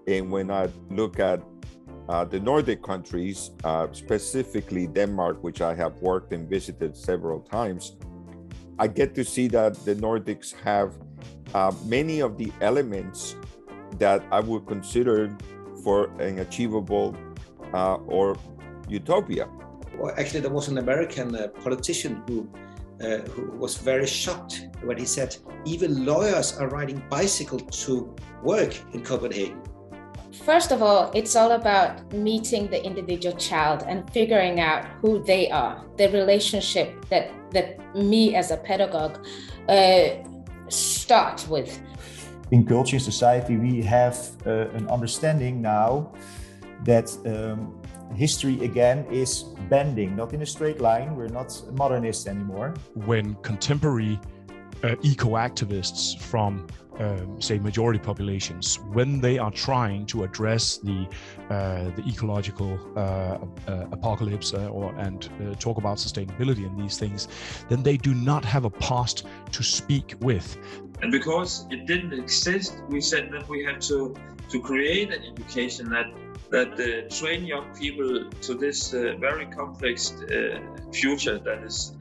And when I look at the Nordic countries, specifically Denmark, which I have worked and visited several times, I get to see that the Nordics have many of the elements that I would consider for an achievable or utopia. Well, actually, there was an American politician who was very shocked when he said, even lawyers are riding bicycles to work in Copenhagen. First of all, it's all about meeting the individual child and figuring out who they are, the relationship that me as a pedagogue start with. In culture and society, we have an understanding now that history again is bending, not in a straight line. We're not modernists anymore. When contemporary eco-activists from say majority populations, when they are trying to address the ecological apocalypse and talk about sustainability and these things, then they do not have a past to speak with. And because it didn't exist, we said that we had to create an education that train young people to this very complex future that is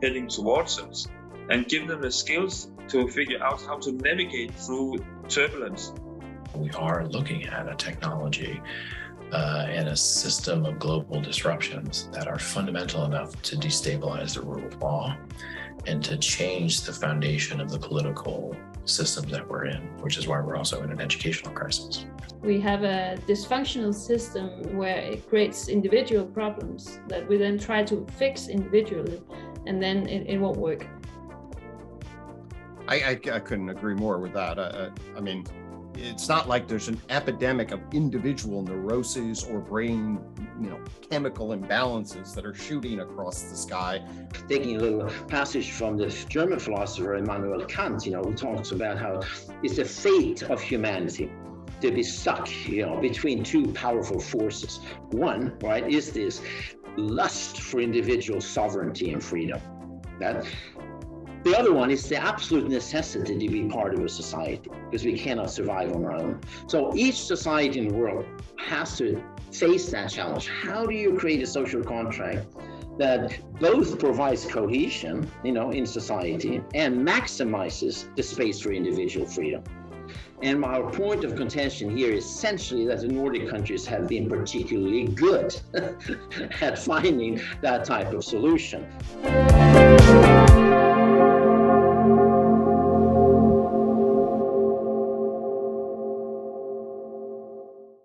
heading towards us, and give them the skills to figure out how to navigate through turbulence. We are looking at a technology and a system of global disruptions that are fundamental enough to destabilize the rule of law and to change the foundation of the political systems that we're in, which is why we're also in an educational crisis. We have a dysfunctional system where it creates individual problems that we then try to fix individually, and then it won't work. I couldn't agree more with that. I mean, it's not like there's an epidemic of individual neuroses or brain, chemical imbalances that are shooting across the sky. Taking a little passage from the German philosopher Immanuel Kant, who talks about how it's the fate of humanity to be stuck, between two powerful forces. One, right, is this lust for individual sovereignty and freedom. The other one is the absolute necessity to be part of a society, because we cannot survive on our own. So each society in the world has to face that challenge. How do you create a social contract that both provides cohesion, in society and maximizes the space for individual freedom? And our point of contention here is essentially that the Nordic countries have been particularly good at finding that type of solution.